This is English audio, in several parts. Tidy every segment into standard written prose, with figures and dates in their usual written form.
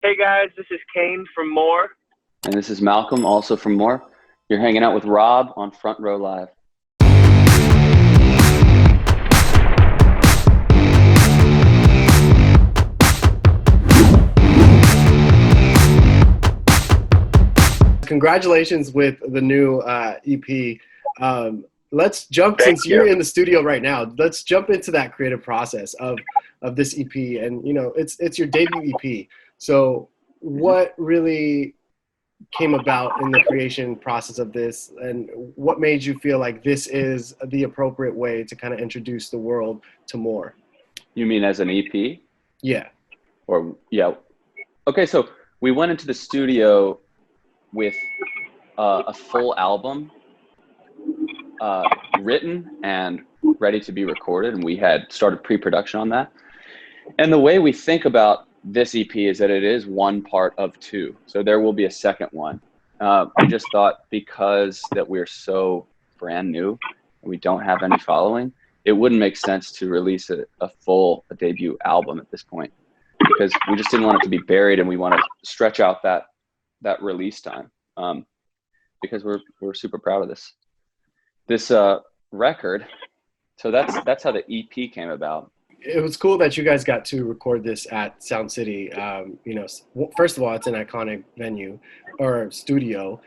Hey guys, this is Kane from More. And this is Malcolm, also from More. You're hanging out with Rob on Front Row Live. Congratulations with the new EP. Let's jump, since you're in the studio right now, let's jump into that creative process of this EP. And, you know, it's your debut EP. So what really came about in the creation process of this, and what made you feel like this is the appropriate way to kind of introduce the world to More? You mean as an EP? Yeah. Or, yeah. Okay, so we went into the studio with a full album written and ready to be recorded, and we had started pre-production on that. And the way we think about this EP is that it is one part of two, so there will be a second one. We just thought, because that we're so brand new and we don't have any following, it wouldn't make sense to release a debut album at this point, because we just didn't want it to be buried, and we want to stretch out that release time, because we're super proud of this record. So that's how the EP came about. It was cool that you guys got to record this at Sound City. You know, first of all, it's an iconic venue or studio.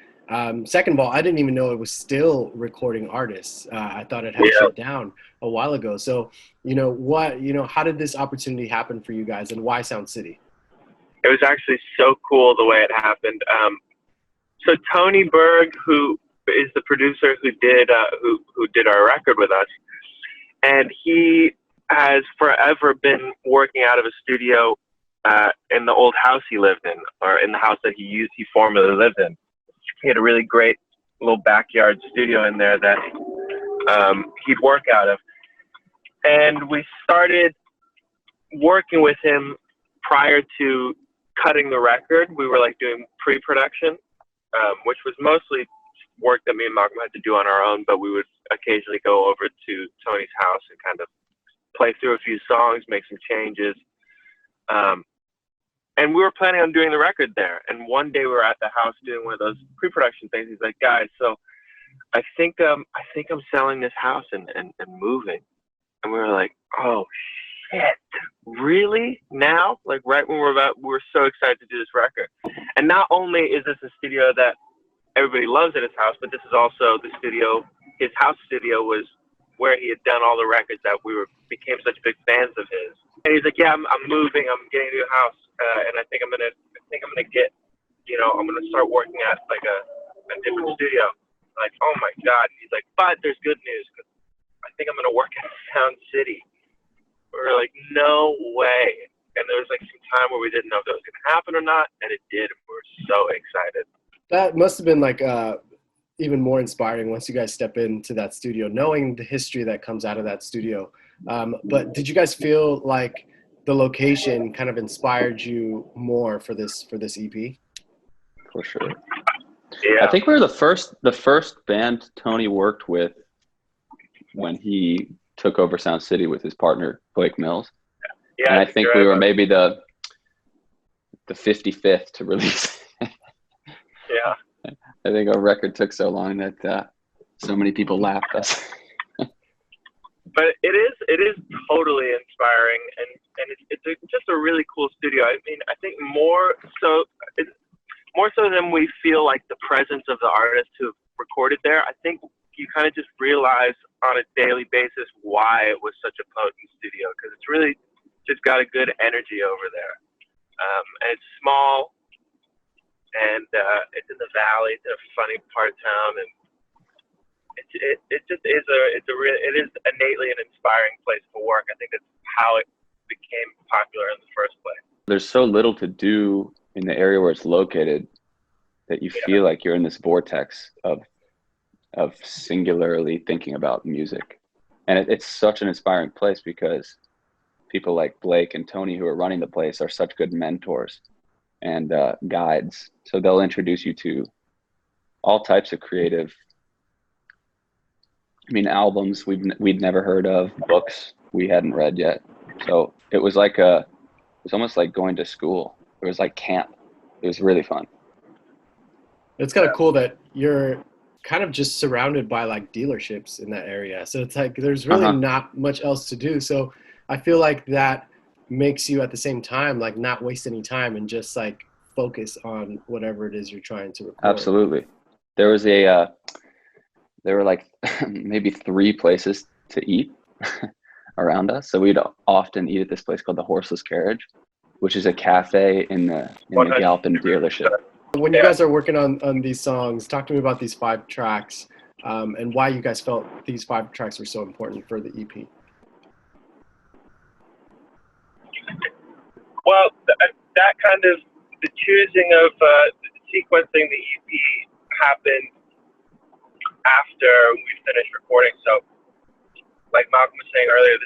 Second of all, I didn't even know it was still recording artists. I thought it had shut down a while ago. So, how did this opportunity happen for you guys, and why Sound City? It was actually so cool the way it happened. So Tony Berg, who is the producer who did our record with us, and he has forever been working out of a studio in the old house he lived in, or in the house that he formerly lived in. He had a really great little backyard studio in there that he'd work out of. And we started working with him prior to cutting the record. We were like doing pre-production, which was mostly work that me and Malcolm had to do on our own, but we would occasionally go over to Tony's house and kind of play through a few songs, make some changes. And we were planning on doing the record there. And one day we were at the house doing one of those pre-production things. He's like, guys, so I think I'm selling this house and moving. And we were like, oh shit, really? Now? Like right when we were so excited to do this record. And not only is this a studio that everybody loves at his house, but this is also the studio, his house studio was where he had done all the records that became such big fans of his. And he's like, yeah, I'm moving, I'm getting a new house, and I think I'm gonna get, I'm gonna start working at like a different studio. I'm like, oh my God. And he's like, but there's good news, because I think I'm gonna work at Sound City. We were like, no way. And there was like some time where we didn't know if that was gonna happen or not, and it did. We were so excited. That must have been like even more inspiring once you guys step into that studio, knowing the history that comes out of that studio. But did you guys feel like the location kind of inspired you more for this EP? For sure. Yeah. I think we were the first band Tony worked with when he took over Sound City with his partner Blake Mills. Yeah, and I think we were maybe the 55th to release. Yeah. I think our record took so long that so many people laughed at us. But it is totally inspiring, and it's just a really cool studio. I mean, I think more so than we feel like the presence of the artists who've recorded there, I think you kind of just realize on a daily basis why it was such a potent studio, because it's really just got a good energy over there. And it's small, and it's in the valley. It's in a funny part of town, and it just is it is innately an inspiring place to work. I think that's how it became popular in the first place. There's so little to do in the area where it's located that you feel like you're in this vortex of singularly thinking about music. And it's such an inspiring place because people like Blake and Tony, who are running the place, are such good mentors and guides. So they'll introduce you to all types of creative, albums we'd never heard of, books we hadn't read yet. So it was almost like going to school. it was like camp. It was really fun. It's kind of cool that you're kind of just surrounded by like dealerships in that area. So it's like there's really not much else to do. So I feel like that makes you at the same time like not waste any time and just like focus on whatever it is you're trying to record. Absolutely. There was there were like maybe 3 places to eat around us. So we'd often eat at this place called the Horseless Carriage, which is a cafe in the Galpin dealership. When you guys are working on these songs, talk to me about these 5 tracks and why you guys felt these 5 tracks were so important for the EP. Well, that kind of, the choosing of sequencing the EP happened after we finished recording. So, like Malcolm was saying earlier,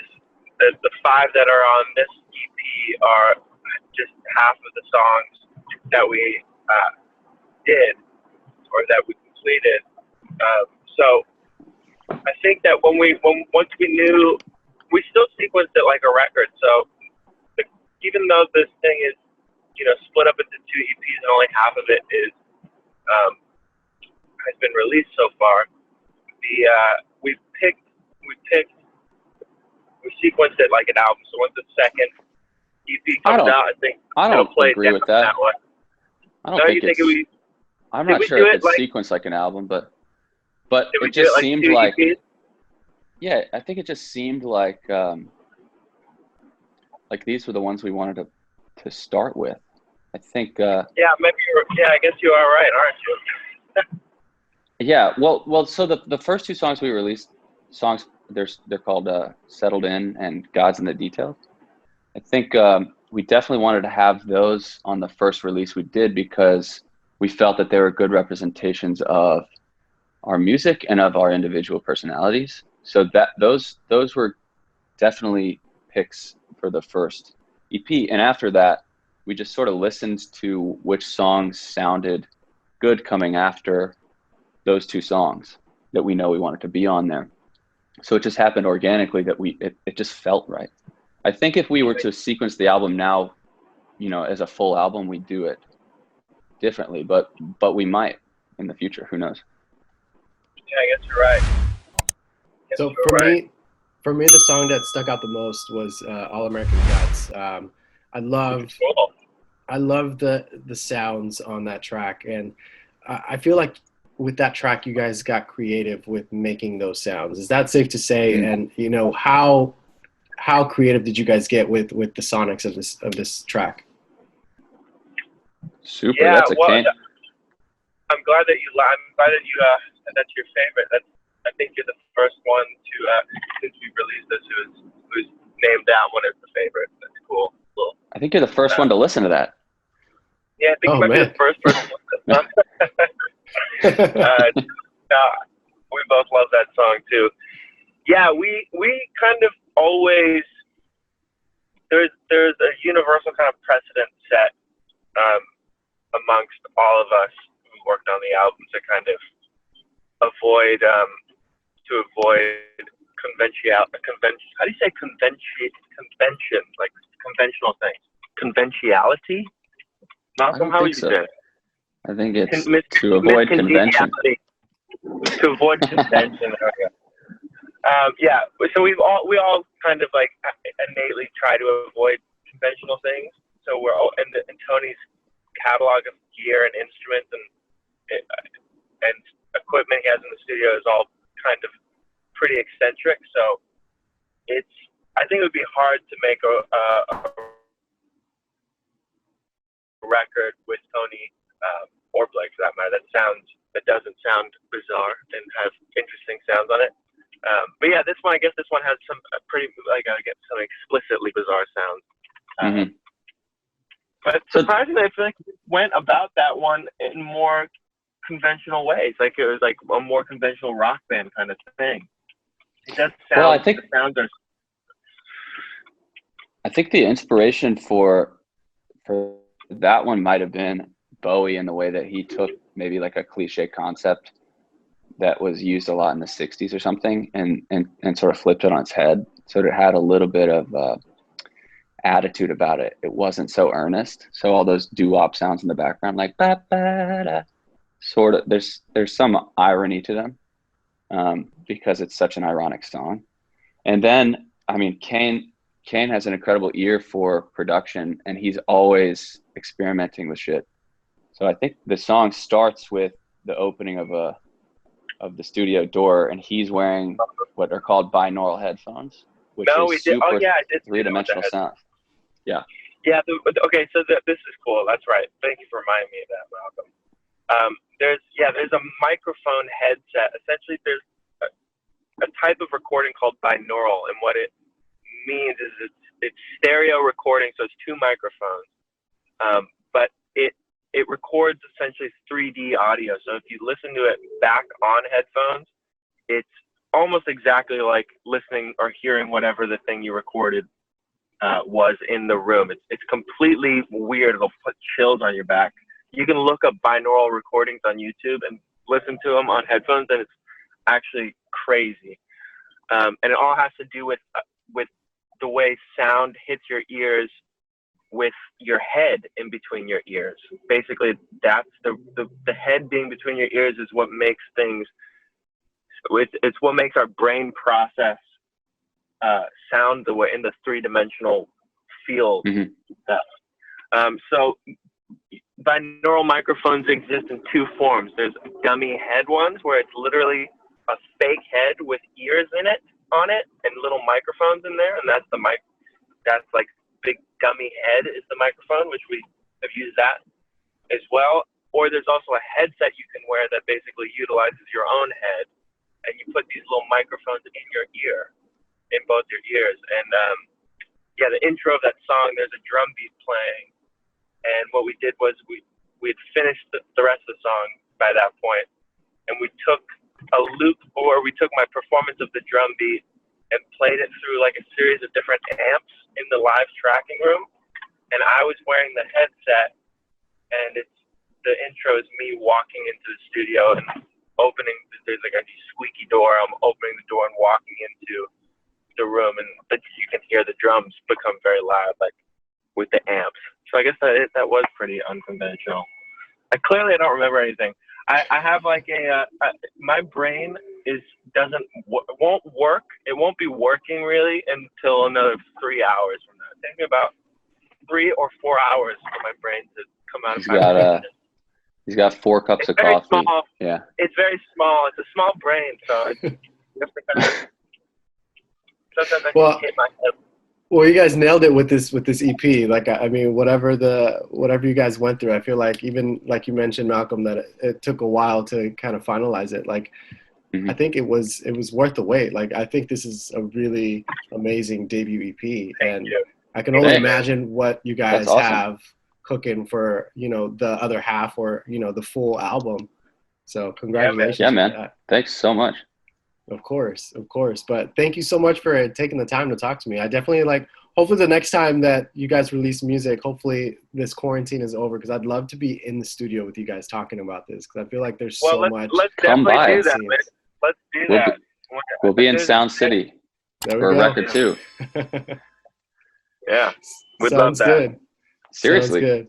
the 5 that are on this EP are just half of the songs that we did or that we completed. So I think that once we knew, we still sequenced it like a record. So even though this thing is, split up into 2 EPs and only half of it has been released so far, we sequenced it like an album. So once the second EP comes out, I think I don't agree with that. I don't think it's. I'm not sure if it's sequenced like an album, but it just seemed like. Yeah, I think it just seemed like these were the ones we wanted to start with. I think. Yeah, maybe. I guess you are right, aren't you? Yeah. Well. So the first 2 songs we released, they're called "Settled In" and "God's in the Details." I think we definitely wanted to have those on the first release we did because we felt that they were good representations of our music and of our individual personalities. So that those were definitely picks for the first EP. And after that, we just sort of listened to which songs sounded good coming after those 2 songs that we know we wanted to be on there. So it just happened organically that it just felt right. I think if we were to sequence the album now, as a full album, we'd do it differently, but we might in the future. Who knows? Yeah, I guess you're right. So for me, the song that stuck out the most was All American Guts. I love the sounds on that track, and I feel like with that track, you guys got creative with making those sounds. Is that safe to say? Mm-hmm. And how creative did you guys get with the sonics of this track? Super. Yeah, I'm glad that that's your favorite. I think you're the first one to since we released this who's named that one as the favorite. That's cool. I think you're the first one to listen to that. Yeah, I think you might be the first person to listen. We both love that song too. Yeah, we kind of always there's a universal kind of precedent set amongst all of us who worked on the album to kind of avoid convention. How do you say convention? Like conventional things. Conventionality? Malcolm, how would you say it? I think it's to avoid convention. To avoid convention. There we go. Yeah. So we all kind of like innately try to avoid conventional things. So we're all in Tony's catalog of gear and instruments and equipment he has in the studio is all kind of pretty eccentric. So I think it would be hard to make a record with Tony or Blake for that matter that doesn't sound bizarre and has interesting sounds on it. But yeah, I guess this one has some pretty some explicitly bizarre sounds. Mm-hmm. But surprisingly, I feel like we went about that one in more conventional ways. Like it was like a more conventional rock band kind of thing. It does sound. Well, I think the inspiration for that one might have been Bowie in the way that he took maybe like a cliche concept that was used a lot in the 60s or something and sort of flipped it on its head. So it had a little bit of attitude about it. It wasn't so earnest. So all those doo-wop sounds in the background, like ba ba da, sort of. There's some irony to them because it's such an ironic song. And then, I mean, Kane has an incredible ear for production, and he's always experimenting with shit. So I think the song starts with the opening of the studio door, and he's wearing what are called binaural headphones, which is super three-dimensional sound. Yeah. Yeah. Okay. So this is cool. That's right. Thank you for reminding me of that, Malcolm. There's a microphone headset. Essentially, there's a type of recording called binaural, and what it means is it's stereo recording, so it's two microphones, but it records essentially 3D audio. So if you listen to it back on headphones, it's almost exactly like listening or hearing whatever the thing you recorded was in the room. It's completely weird. It'll put chills on your back. You can look up binaural recordings on YouTube and listen to them on headphones, and it's actually crazy. And it all has to do with the way sound hits your ears with your head in between your ears. Basically, that's the head being between your ears is what makes things. It's what makes our brain process sound the way in the three-dimensional field. So binaural microphones exist in two forms. There's dummy head ones where it's literally a fake head with ears on it and little microphones in there, and that's the mic. That's like big dummy head is the microphone, which we have used that as well. Or there's also a headset you can wear that basically utilizes your own head, and you put these little microphones in your ear, in both your ears. And the intro of that song, there's a drum beat playing, and what we did was we had finished the rest of the song by that point, and we took a loop, or we took my performance of the drum beat and played it through like a series of different amps in the live tracking room. And I was wearing the headset, and the intro is me walking into the studio and opening. There's like a squeaky door. I'm opening the door and walking into the room, and you can hear the drums become very loud, like with the amps. So I guess that was pretty unconventional. I don't remember anything. I have like my brain won't work. It won't be working really until another 3 hours from now. It takes me about 3 or 4 hours for my brain to come out of He's got 4 cups of coffee. Small. Yeah. It's very small. It's a small brain, so it's sometimes I can hit my head. Well, you guys nailed it with this EP. Like, I mean, whatever you guys went through, I feel like, even like you mentioned, Malcolm, that it took a while to kind of finalize it. Like, I think it was worth the wait. Like, I think this is a really amazing debut EP, and I can only imagine what you guys have cooking for, the other half, or, the full album. So congratulations. Yeah, man. Thanks so much. Of course. But thank you so much for taking the time to talk to me. I definitely hopefully the next time that you guys release music, hopefully this quarantine is over, because I'd love to be in the studio with you guys talking about this, because I feel like there's so much. Let's definitely do that, man. Let's do that. We'll be in Sound City for a record too. Yeah. We'd Sounds love that. good. Seriously. Sounds good.